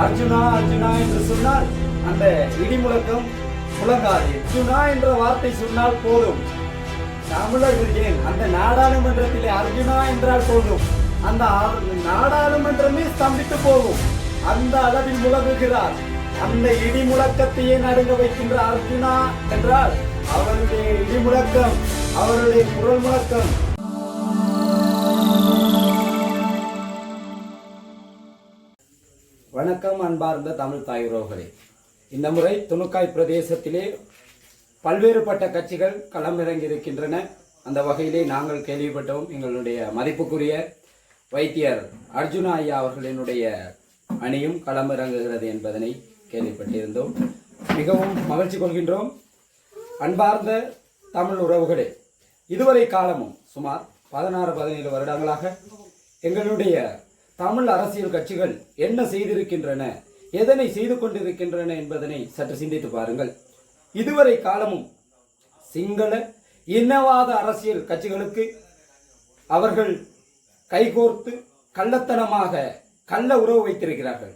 அர்ஜுனா அர்ஜுனா என்று சொன்னால் அந்த இடி முழக்கம் முழங்காது. அர்ஜுனா என்ற வார்த்தை சொன்னால் போதும், தமிழர்கள் ஏன் அந்த நாடாளுமன்றத்திலே அர்ஜுனா என்றால் போதும், அந்த நாடாளுமன்றமே ஸ்தம்பித்து போகும். அந்த அளவில் முழங்குகிறார். அந்த இடி முழக்கத்தையே நடுங்க வைக்கின்ற அர்ஜுனா என்றால் அவருடைய இடி முழக்கம், அவருடைய குரல் முழக்கம். வணக்கம் அன்பார்ந்த தமிழ் தாய் உறவுகளே. இந்த முறை துணுக்காய் பிரதேசத்திலே பல்வேறுபட்ட கட்சிகள் களமிறங்கி இருக்கின்றன. அந்த வகையிலே நாங்கள் கேள்விப்பட்டோம், எங்களுடைய மதிப்புக்குரிய வைத்தியர் அர்ஜுனா ஐயா அவர்களினுடைய அணியும் களமிறங்குகிறது என்பதனை கேள்விப்பட்டிருந்தோம். மிகவும் மகிழ்ச்சி கொள்கின்றோம். அன்பார்ந்த தமிழ் உறவுகளே, இதுவரை காலமும் சுமார் 16-17 வருடங்களாக எங்களுடைய தமிழ் அரசியல் கட்சிகள் என்ன செய்திருக்கின்றன, எதனை செய்து கொண்டிருக்கின்றன என்பதனை சற்று சிந்தித்து பாருங்கள். இதுவரை காலமும் சிங்கள இனவாத அரசியல் கட்சிகளுக்கு அவர்கள் கைகோர்த்து கள்ளத்தனமாக கள்ள உறவு வைத்திருக்கிறார்கள்.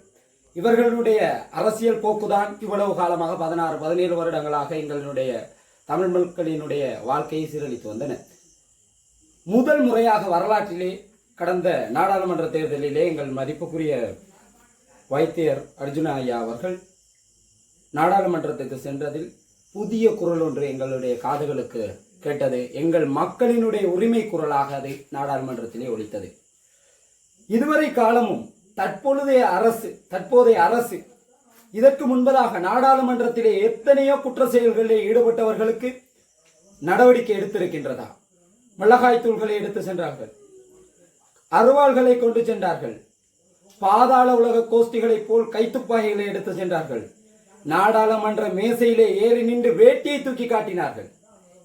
இவர்களுடைய அரசியல் போக்குதான் இவ்வளவு காலமாக 16-17 வருடங்களாக எங்களுடைய தமிழ் மக்களினுடைய வாழ்க்கையை சீரழித்து வந்தன. முதல் முறையாக வரலாற்றிலே கடந்த நாடாளுமன்ற தேர்தலிலே எங்கள் மதிப்புக்குரிய வைத்தியர் அர்ஜுனா ஐயா அவர்கள் நாடாளுமன்றத்துக்கு சென்றதில் புதிய குரல் ஒன்று எங்களுடைய காதுகளுக்கு கேட்டது. எங்கள் மக்களினுடைய உரிமை குரலாக அது நாடாளுமன்றத்திலே ஒலித்தது. இதுவரை காலமும் தற்போதைய அரசு இதற்கு முன்பதாக நாடாளுமன்றத்திலே எத்தனையோ குற்ற செயல்களில் ஈடுபட்டவர்களுக்கு நடவடிக்கை எடுத்திருக்கின்றதா? மிளகாய் தூள்களை எடுத்து சென்றார்கள், அருவாள்களை கொண்டு சென்றார்கள், பாதாள உலக கோஷ்டிகளைப் போல் கைத்துப்பாகைகளை எடுத்து சென்றார்கள், நாடாளுமன்ற மேசையிலே ஏறி நின்று வேட்டியை தூக்கி காட்டினார்கள்.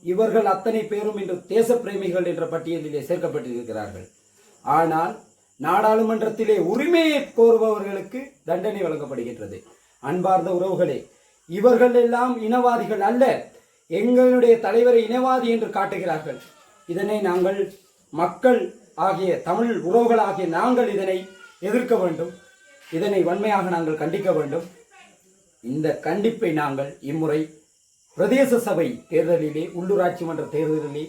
இவர்கள் அத்தனை பேரும் இன்று தேச பிரேமிகள் என்ற பட்டியலிலே சேர்க்கப்பட்டிருக்கிறார்கள். ஆனால் நாடாளுமன்றத்திலே உரிமையை கோருபவர்களுக்கு தண்டனை வழங்கப்படுகின்றது. அன்பார்ந்த உறவுகளே, இவர்கள் எல்லாம் இனவாதிகள் அல்ல, எங்களுடைய தலைவரை இனவாதி என்று காட்டுகிறார்கள். இதனை நாங்கள் மக்கள் ஆகிய தமிழ் உறவுகள் ஆகிய நாங்கள் இதனை எதிர்க்க வேண்டும். இதனை வன்மையாக நாங்கள் கண்டிக்க வேண்டும். இந்த கண்டிப்பை நாங்கள் இம்முறை பிரதேச சபை தேர்தலிலே, உள்ளூராட்சி மன்ற தேர்தலிலே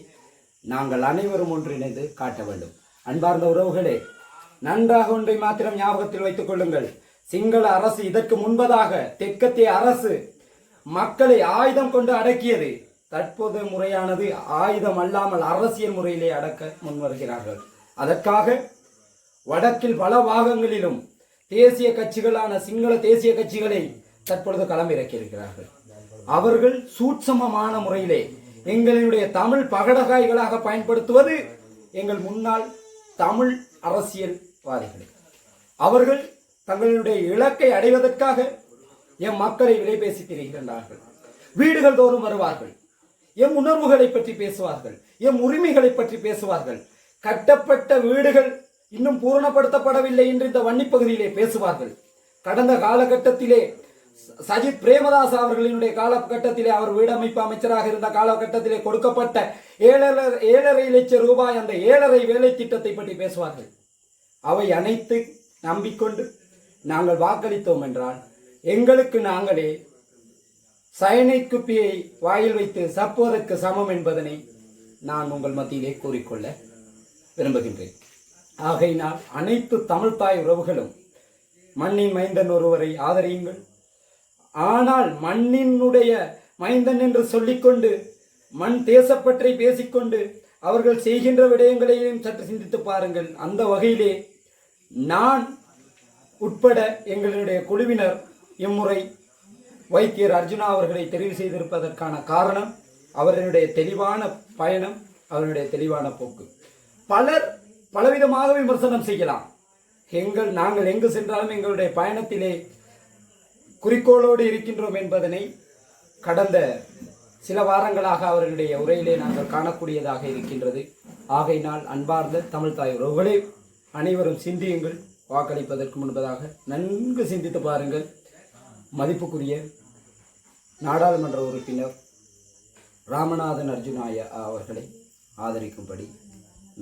நாங்கள் அனைவரும் ஒன்றிணைந்து காட்ட வேண்டும். அன்பார்ந்த உறவுகளே, நன்றாக ஒன்றை மாத்திரம் ஞாபகத்தில் வைத்துக் கொள்ளுங்கள். சிங்கள அரசு இதற்கு முன்பதாக தெற்கத்திய அரசு மக்களை ஆயுதம் கொண்டு அடக்கியது. தற்போது முறையானது ஆயுதம் அல்லாமல் அரசியல் முறையிலே அடக்க முன்வருகிறார்கள். அதற்காக வடக்கில் பல பாகங்களிலும் தேசிய கட்சிகளான சிங்கள தேசிய கட்சிகளை தற்பொழுது களமிறக்கியிருக்கிறார்கள். அவர்கள் சூட்சமமான முறையிலே எங்களுடைய தமிழ் பகடகாய்களாக பயன்படுத்துவது எங்கள் முன்னாள் தமிழ் அரசியல்வாதிகளை. அவர்கள் தங்களுடைய இலக்கை அடைவதற்காக எம் மக்களை விலை பேசி திரிகின்றார்கள். வீடுகள் தோறும் வருவார்கள், எம் உணர்வுகளை பற்றி பேசுவார்கள், எம் உரிமைகளை பற்றி பேசுவார்கள். கட்டப்பட்ட வீடுகள் இன்னும் பூரணப்படுத்தப்படவில்லை என்று இந்த வன்னிப்பகுதியிலே பேசுவார்கள். கடந்த காலகட்டத்திலே சஜித் பிரேமதாஸ் அவர்களினுடைய காலகட்டத்திலே, அவர் வீடமைப்பு அமைச்சராக இருந்த காலகட்டத்திலே கொடுக்கப்பட்ட 7.5 லட்சம் ரூபாய் அந்த 7.5 வேலை திட்டத்தை பற்றி பேசுவார்கள். அவை அனைத்து நம்பிக்கொண்டு நாங்கள் வாக்களித்தோம் என்றால் எங்களுக்கு நாங்களே சயனைட் குப்பியை வாயில் வைத்து சப்போதற்கு சமம் என்பதனை நான் உங்கள் மத்தியிலே கூறிக்கொள்ள விரும்புகின்றேன். ஆகையினால் அனைத்து தமிழ் தாய் உறவுகளும் மண்ணின் மைந்தன் ஒருவரை ஆதரியுங்கள். ஆனால் மண்ணினுடைய மைந்தன் என்று சொல்லிக்கொண்டு மண் தேசப்பற்றை பேசிக்கொண்டு அவர்கள் செய்கின்ற விடயங்களையும் சற்று சிந்தித்து பாருங்கள். அந்த வகையிலே நான் உட்பட எங்களுடைய குழுவினர் இம்முறை வைத்தியர் அர்ஜுனா அவர்களை தெரிவு செய்திருப்பதற்கான காரணம் அவர்களுடைய தெளிவான பயணம், அவருடைய தெளிவான போக்கு. பலர் பலவிதமாக விமர்சனம் செய்யலாம். நாங்கள் எங்கு சென்றாலும் எங்களுடைய பயணத்திலே குறிக்கோளோடு இருக்கின்றோம் என்பதனை கடந்த சில வாரங்களாக அவர்களுடைய உரையிலே நாங்கள் காணக்கூடியதாக இருக்கின்றது. ஆகையினால் அன்பார்ந்த தமிழ் தாய் உறவுகளே, அனைவரும் சிந்தியுங்கள். வாக்களிப்பதற்கு முன்பதாக நன்கு சிந்தித்து பாருங்கள். மதிப்புக்குரிய நாடாளுமன்ற உறுப்பினர் ராமநாதன் அர்ஜுனா அவர்களை ஆதரிக்கும்படி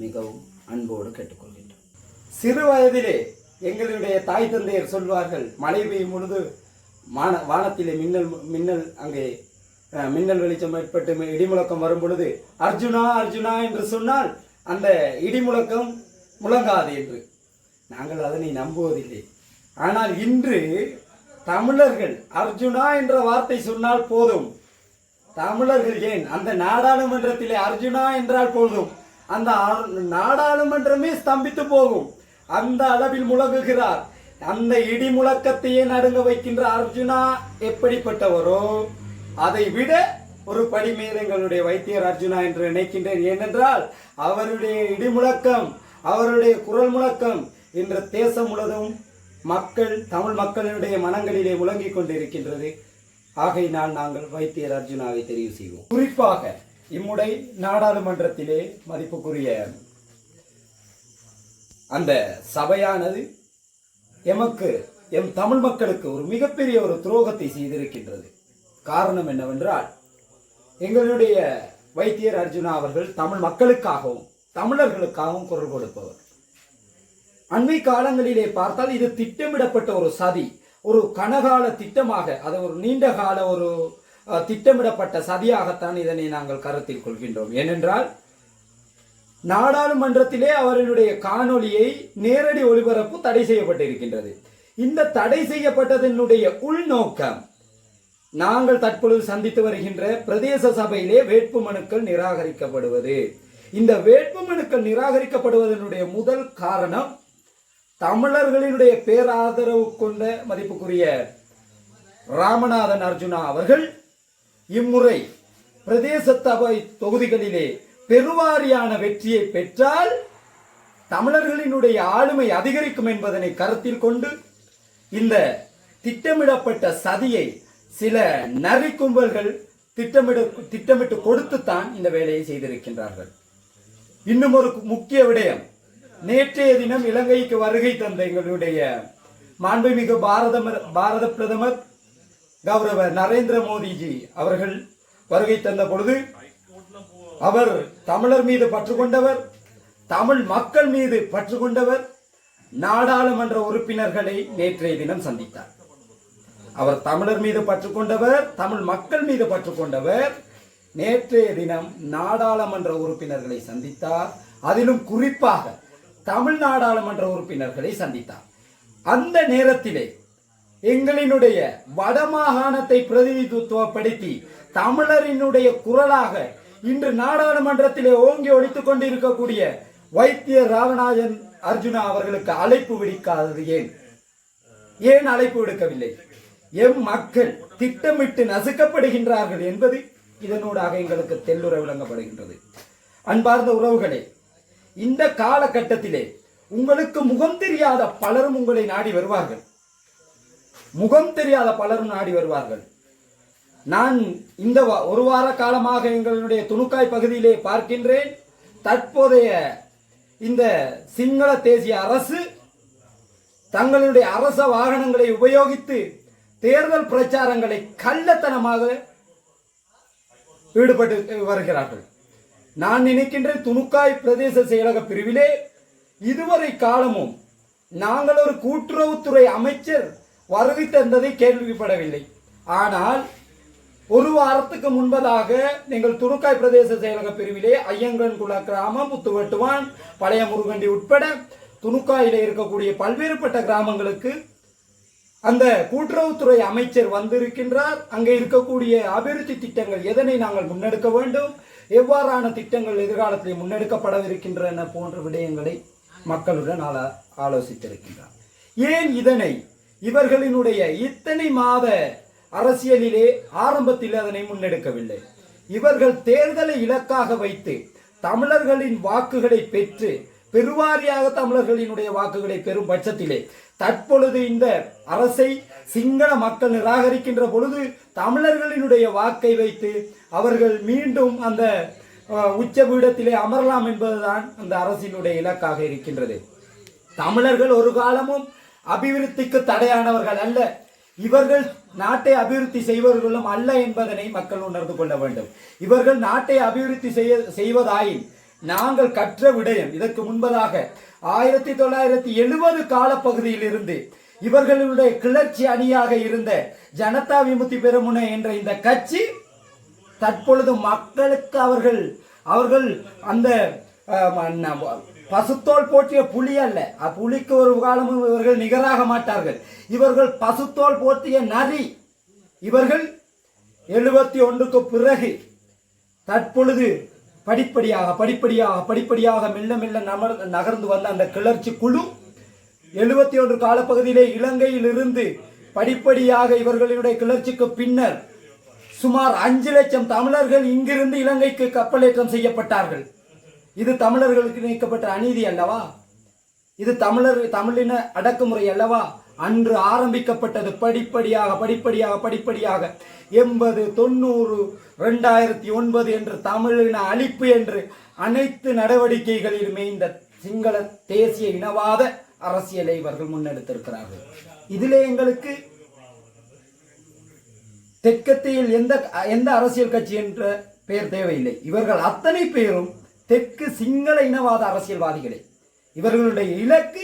மிகவும் அன்போடு கேட்டுக்கொள்கின்றோம். சிறு வயதிலே எங்களுடைய தாய் தந்தையர் சொல்வார்கள், மழை பெய்யும் பொழுது வானத்திலே மின்னல் அங்கே மின்னல் வெளிச்சம் ஏற்பட்டு இடிமுழக்கம் வரும் பொழுது அர்ஜுனா அர்ஜுனா என்று சொன்னால் அந்த இடிமுழக்கம் முழங்காது என்று. நாங்கள் அதனை நம்புவதில்லை. ஆனால் இன்று தமிழர்கள் அர்ஜுனா என்ற வார்த்தை சொன்னால் போதும், தமிழர்கள் ஏன் அந்த நாடாளுமன்றத்திலே அர்ஜுனா என்றால் போதும், அந்த நாடாளுமன்றமே ஸ்தம்பித்து போகும். அந்த அளவில் முழங்குகிறார். அந்த இடி முழக்கத்தையே நடுங்க வைக்கின்ற அர்ஜுனா எப்படிப்பட்டவரோ அதை விட ஒரு படி மேல் எங்களுடைய வைத்தியர் அர்ஜுனா என்று நினைக்கின்றேன். ஏனென்றால் அவருடைய இடி முழக்கம், அவருடைய குரல் முழக்கம் இன்று தேசம் முழுவதும் தமிழ் மக்களுடைய மனங்களிலே முழங்கிக் கொண்டிருக்கின்றது. ஆகையினால் நாங்கள் வைத்தியர் அர்ஜுனாவை தெரிவு செய்வோம். குறிப்பாக இம்முறை நாடாளுமன்றத்திலே மதிப்புக்குரிய அந்த சபையானது எம் தமிழ் மக்களுக்கு ஒரு மிகப்பெரிய ஒரு துரோகத்தை செய்திருக்கின்றது. காரணம் என்னவென்றால், எங்களுடைய வைத்தியர் அர்ஜுனா அவர்கள் தமிழ் மக்களுக்காகவும் தமிழர்களுக்காகவும் குரல் கொடுப்பவர். அண்மை காலங்களிலே பார்த்தால் இது திட்டமிடப்பட்ட ஒரு சதி, ஒரு கனகால திட்டமாக, அது ஒரு நீண்ட கால ஒரு திட்டமிடப்பட்ட சதியாகத்தான் இதனை நாங்கள் கருத்தில் கொள்கின்றோம். ஏனென்றால் நாடாளுமன்றத்திலே அவர்களுடைய காணொலியை நேரடி ஒளிபரப்பு தடை செய்யப்பட்டிருக்கின்றது. இந்த தடை செய்யப்பட்டதனுடைய உள்நோக்கம், நாங்கள் தற்பொழுது சந்தித்து வருகின்ற பிரதேச சபையிலே வேட்பு மனுக்கள் நிராகரிக்கப்படுவது. இந்த வேட்பு மனுக்கள் நிராகரிக்கப்படுவதனுடைய முதல் காரணம், தமிழர்களினுடைய பேராதரவு கொண்ட மதிப்புக்குரிய ராமநாதன் அர்ஜுனா அவர்கள் இம்முறை பிரதேச சபை தொகுதிகளிலே பெருவாரியான வெற்றியை பெற்றால் தமிழர்களினுடைய ஆளுமை அதிகரிக்கும் என்பதனை கருத்தில் கொண்டு இந்த திட்டமிடப்பட்ட சதியை சில நரி கும்பல்கள் திட்டமிட்டு கொடுத்துத்தான் இந்த வேலையை செய்திருக்கின்றார்கள். இன்னும் ஒரு முக்கிய விடயம், நேற்றைய தினம் இலங்கைக்கு வருகை தந்த எங்களுடைய மாண்புமிகு பாரத பிரதமர் கௌரவ நரேந்திர மோடிஜி அவர்கள் வருகை தந்த பொழுது அவர் தமிழர் மீது பற்று கொண்டவர், தமிழ் மக்கள் மீது பற்று கொண்டவர். நாடாளுமன்ற உறுப்பினர்களை நேற்றைய தினம் சந்தித்தார். அவர் தமிழர் மீது பற்று கொண்டவர், தமிழ் மக்கள் மீது பற்று கொண்டவர். நேற்றைய தினம் நாடாளுமன்ற உறுப்பினர்களை சந்தித்தார். அதிலும் குறிப்பாக தமிழ் நாடாளுமன்ற உறுப்பினர்களை சந்தித்தார். அந்த நேரத்திலே எங்களினுடைய வடமாகாணத்தை பிரதிநிதித்துவப்படுத்தி தமிழரினுடைய குரலாக இன்று நாடாளுமன்றத்திலே ஓங்கி ஒழித்துக் கொண்டிருக்கக்கூடிய வைத்தியர் ராமநாதன் அர்ஜுனா அவர்களுக்கு அழைப்பு விடுக்காதது ஏன் அழைப்பு விடுக்கவில்லை? எம் மக்கள் திட்டமிட்டு நசுக்கப்படுகின்றார்கள் என்பது இதனூடாக எங்களுக்கு தெல்லுற விளங்கப்படுகின்றது. அன்பார்ந்த உறவுகளே, இந்த காலகட்டத்திலே உங்களுக்கு முகம் தெரியாத பலரும் உங்களை நாடி வருவார்கள். முகம் தெரியாத பலரும் நாடி வருவார்கள். நான் இந்த ஒரு வார காலமாக எங்களுடைய துணுக்காய் பகுதியிலே பார்க்கின்றேன். தற்போதைய இந்த சிங்கள தேசிய அரசு தங்களுடைய அரச வாகனங்களை உபயோகித்து தேர்தல் பிரச்சாரங்களை கள்ளத்தனமாக ஈடுபட்டு வருகிறார்கள். நான் நினைக்கின்றேன், துணுக்காய் பிரதேச செயலக பிரிவிலே இதுவரை காலமும் நாங்கள் ஒரு கூட்டுறவுத்துறை அமைச்சர் வருகை தந்ததை கேள்விப்படவில்லை. ஆனால் ஒரு வாரத்துக்கு முன்பதாக நீங்கள் துணுக்காய் பிரதேச செயலக பிரிவிலே ஐயங்கன்குள கிராமம், புத்துவட்டுவான், பழைய முருகண்டி உட்பட துணுக்காயில இருக்கக்கூடிய பல்வேறுபட்ட கிராமங்களுக்கு அந்த கூட்டுறவுத்துறை அமைச்சர் வந்திருக்கின்றார். அங்கே இருக்கக்கூடிய அபிவிருத்தி திட்டங்கள் எதனை நாங்கள் முன்னெடுக்க வேண்டும், எவ்வாறான திட்டங்கள் எதிர்காலத்தில் முன்னெடுக்கப்படவிருக்கின்றன போன்ற விடயங்களை மக்களுடன் ஆலோசித்திருக்கின்றார். ஏன் இதனை இவர்களினுடைய இத்தனை மாத அரசியலிலே ஆரம்பத்தில் அதனை முன்னெடுக்கவில்லை? இவர்கள் தேர்தலை இலக்காக வைத்து தமிழர்களின் வாக்குகளை பெற்று பெருவாரியாக தமிழர்களினுடைய வாக்குகளை பெறும் பட்சத்திலே தற்பொழுது இந்த அரசை சிங்கள மக்கள் நிராகரிக்கின்ற பொழுது தமிழர்களினுடைய வாக்கை வைத்து அவர்கள் மீண்டும் அந்த உச்ச பீடத்திலே அமரலாம் என்பதுதான் அந்த அரசினுடைய இலக்காக இருக்கின்றது. தமிழர்கள் ஒரு காலமும் அபிவிருத்திக்கு தடையானவர்கள் அல்ல, இவர்கள் நாட்டை அபிவிருத்தி செய்வர்களும் அல்ல என்பதனை மக்கள் உணர்ந்து கொள்ள வேண்டும். இவர்கள் நாட்டை அபிவிருத்தி செய்வதாயின் நாங்கள் கற்ற விடயம் இதற்கு முன்பதாக 1970 காலப்பகுதியில் இருந்து இவர்களுடைய கிளர்ச்சி அணியாக இருந்த ஜனதா விமுக்தி பெரமுன என்ற இந்த கட்சி தற்பொழுது மக்களுக்கு அவர்கள் அந்த பசுத்தோல் போற்றிய புலி அல்ல, புலிக்கு ஒரு காலமும் இவர்கள் நிகராக மாட்டார்கள். இவர்கள் பசுத்தோல் போற்றிய நரி. இவர்கள் 71க்கு பிறகு தற்பொழுது படிப்படியாக மெல்ல மெல்ல நகர்ந்து வந்த அந்த கிளர்ச்சி குழு 71 காலப்பகுதியிலே இலங்கையில் இருந்து படிப்படியாக இவர்களுடைய கிளர்ச்சிக்கு பின்னர் சுமார் 5 லட்சம் தமிழர்கள் இங்கிருந்து இலங்கைக்கு கப்பலேற்றம் செய்யப்பட்டார்கள். இது தமிழர்களுக்கு நீக்கப்பட்ட அநீதி அல்லவா? இது தமிழின அடக்குமுறை அல்லவா? அன்று ஆரம்பிக்கப்பட்டது படிப்படியாக 80, 90, 2009 என்று தமிழின அழிப்பு என்று அனைத்து நடவடிக்கைகளிலுமே இந்த சிங்கள தேசிய இனவாத அரசியலை இவர்கள் முன்னெடுத்திருக்கிறார்கள். இதிலே எங்களுக்கு தெற்கத்தியில் எந்த அரசியல் கட்சி என்ற பெயர் தேவையில்லை. இவர்கள் அத்தனை பேரும் தெற்கு சிங்கள இனவாத அரசியல்வாதிகளே. இவர்களுடைய இலக்கு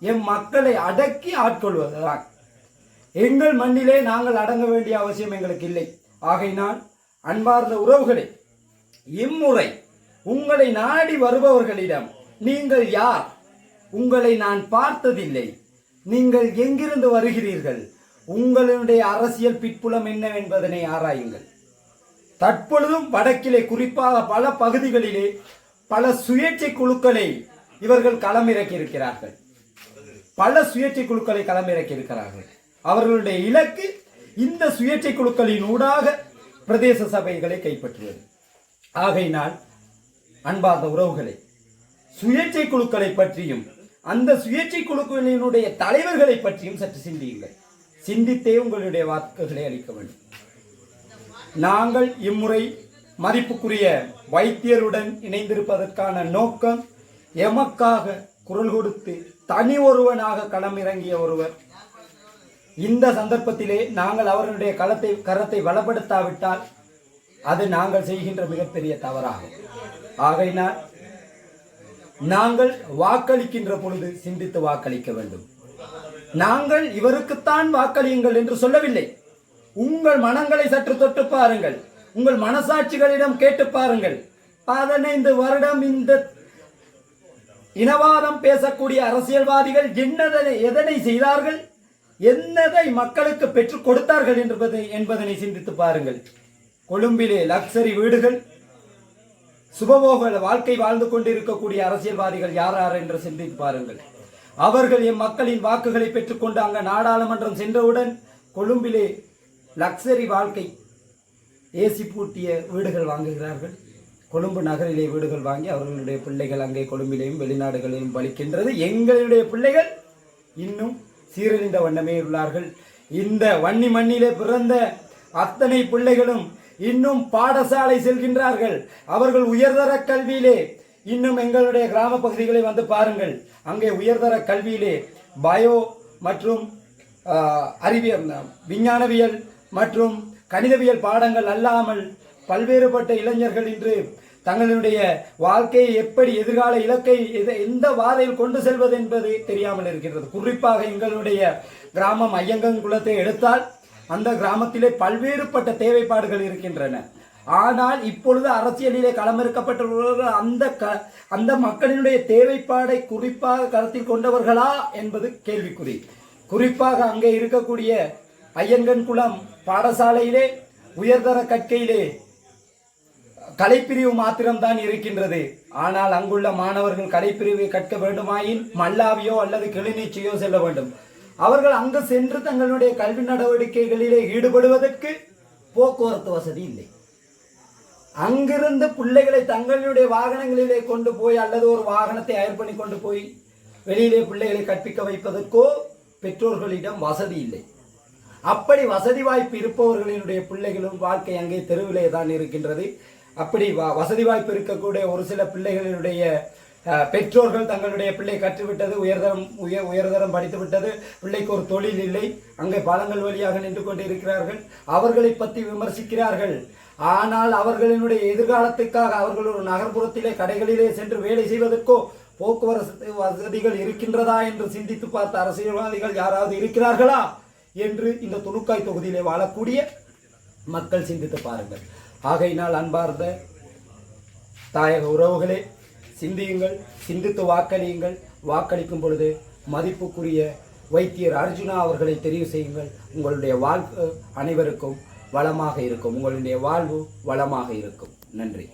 எம் மக்களை அடக்கி ஆட்கொள்வதுதான். எங்கள் மண்ணிலே நாங்கள் அடங்க வேண்டிய அவசியம் எங்களுக்கு இல்லை. ஆகையினால் அன்பார்ந்த உறவுகளே, இம்முறை உங்களை நாடி வருபவர்களிடம் நீங்கள் யார், உங்களை நான் பார்த்ததில்லை, நீங்கள் எங்கிருந்து வருகிறீர்கள், உங்களுடைய அரசியல் பிற்புலம் என்னவென்பதனை ஆராயுங்கள். தற்பொழுதும் வடக்கிலே குறிப்பாக பல பகுதிகளிலே பல சுயேட்சை குழுக்களை இவர்கள் களமிறக்கி இருக்கிறார்கள். அவர்களுடைய இலக்கு இந்த சுயேட்சை குழுக்களின் ஊடாக பிரதேச சபைகளை கைப்பற்றுவது. ஆகையினால் அன்பார்ந்த உறவுகளை, சுயேட்சை குழுக்களை பற்றியும் அந்த சுயேட்சை குழுக்களினுடைய தலைவர்களை பற்றியும் சற்று சிந்தியுங்கள். சிந்தித்தே உங்களுடைய வாக்குகளை அளிக்க வேண்டும். நாங்கள் இம்முறை மதிப்புக்குரிய வைத்தியருடன் இணைந்திருப்பதற்கான நோக்கம், எமக்காக குரல் கொடுத்து தனி ஒருவனாக களமிறங்கிய ஒருவர். இந்த சந்தர்ப்பத்திலே நாங்கள் அவர்களுடைய கரத்தை பலப்படுத்தாவிட்டால் அது நாங்கள் செய்கின்ற மிகப்பெரிய தவறாகும். ஆகையினால் நாங்கள் வாக்களிக்கின்ற பொழுது சிந்தித்து வாக்களிக்க வேண்டும். நாங்கள் இவருக்குத்தான் வாக்களியுங்கள் என்று சொல்லவில்லை. உங்கள் மனங்களை சற்று தொட்டு பாருங்கள், உங்கள் மனசாட்சிகளிடம் கேட்டு பாருங்கள். 15 வருடம் இந்த இனவாதம் பேசக்கூடிய அரசியல்வாதிகள் எதனை செய்தார்கள், என்னதை மக்களுக்கு பெற்றுக் கொடுத்தார்கள் என்பதனை சிந்தித்து பாருங்கள். கொழும்பிலே லக்ஸரி வீடுகள், சுபபோக வாழ்க்கை வாழ்ந்து கொண்டிருக்கக்கூடிய அரசியல்வாதிகள் யார் என்று சிந்தித்து பாருங்கள். அவர்கள் எம் மக்களின் வாக்குகளை பெற்றுக்கொண்டு அங்க நாடாளுமன்றம் சென்றவுடன் கொழும்பிலே லக்ஸரி வாழ்க்கை, ஏசி பூட்டிய வீடுகள் வாங்குகிறார்கள். கொழும்பு நகரிலே வீடுகள் வாங்கி அவர்களுடைய பிள்ளைகள் அங்கே கொழும்பிலேயும் வெளிநாடுகளிலும் பலிக்கின்றது. எங்களுடைய பிள்ளைகள் இன்னும் சீரழிந்த வண்ணமே உள்ளார்கள். இந்த வன்னி மண்ணிலே பிறந்த அத்தனை பிள்ளைகளும் இன்னும் பாடசாலை செல்கின்றார்கள். அவர்கள் உயர்தர கல்வியிலே இன்னும் எங்களுடைய கிராம பகுதிகளை வந்து பாருங்கள். அங்கே உயர்தர கல்வியிலே பயோ மற்றும் அறிவியல், விஞ்ஞானவியல் மற்றும் கணிதவியல் பாடங்கள் அல்லாமல் பல்வேறுபட்ட இளைஞர்கள் இன்று தங்களுடைய வாழ்க்கையை எப்படி, எதிர்கால இலக்கை எந்த வாதையில் கொண்டு செல்வது என்பது தெரியாமல் இருக்கிறது. குறிப்பாக எங்களுடைய கிராமம் ஐயங்கங்குளத்தை எடுத்தால் அந்த கிராமத்திலே பல்வேறுபட்ட தேவைப்பாடுகள் இருக்கின்றன. ஆனால் இப்பொழுது அரசியலிலே களமிறக்கப்பட்டுள்ளவர்கள் அந்த மக்களினுடைய தேவைப்பாடை குறிப்பாக கருத்தில் கொண்டவர்களா என்பது கேள்விக்குறி. குறிப்பாக அங்கே இருக்கக்கூடிய ஐயங்கன்குளம் பாடசாலையிலே உயர்தர கற்கையிலே கலைப்பிரிவு மாத்திரம்தான் இருக்கின்றது. ஆனால் அங்குள்ள மாணவர்கள் கலைப்பிரிவை கற்க வேண்டுமாயின் மல்லாவியோ அல்லது கிளிநீச்சியோ செல்ல வேண்டும். அவர்கள் அங்கு சென்று தங்களுடைய கல்வி நடவடிக்கைகளிலே ஈடுபடுவதற்கு போக்குவரத்து வசதி இல்லை. அங்கிருந்து பிள்ளைகளை தங்களுடைய வாகனங்களிலே கொண்டு போய் அல்லது ஒரு வாகனத்தை அயர் பண்ணி கொண்டு போய் வெளியிலே பிள்ளைகளை கற்பிக்க வைப்பதற்கோ பெற்றோர்களிடம் வசதி இல்லை. அப்படி வசதி வாய்ப்பு இருப்பவர்களினுடைய பிள்ளைகளும் வாழ்க்கை அங்கே தெருவிலே தான் இருக்கின்றது. அப்படி வசதி வாய்ப்பு இருக்கக்கூடிய ஒரு சில பிள்ளைகளினுடைய பெற்றோர்கள் தங்களுடைய பிள்ளை கற்றுவிட்டது, உயர்தரம் படித்து விட்டது, பிள்ளைக்கு ஒரு தொழில் இல்லை, அங்கே பாலங்கள் வழியாக நின்று கொண்டு இருக்கிறார்கள், அவர்களை பற்றி விமர்சிக்கிறார்கள். ஆனால் அவர்களினுடைய எதிர்காலத்துக்காக அவர்கள் ஒரு நகர்ப்புறத்திலே கடைகளிலே சென்று வேலை செய்வதற்கோ போக்குவரத்து வசதிகள் இருக்கின்றதா என்று சிந்தித்து பார்த்த அரசியல்வாதிகள் யாராவது இருக்கிறார்களா என்று இந்த துணுக்காய் தொகுதியிலே வாழக்கூடிய மக்கள் சிந்தித்து பாருங்கள். ஆகையினால் அன்பார்ந்த தாயக உறவுகளே, சிந்தியுங்கள், சிந்தித்து வாக்களியுங்கள். வாக்களிக்கும் பொழுது மதிப்புக்குரிய வைத்தியர் அர்ஜுனா அவர்களை தெரிவு செய்யுங்கள். உங்களுடைய வாழ்வு அனைவருக்கும் வளமாக இருக்கும். உங்களுடைய வாழ்வு வளமாக இருக்கும். நன்றி.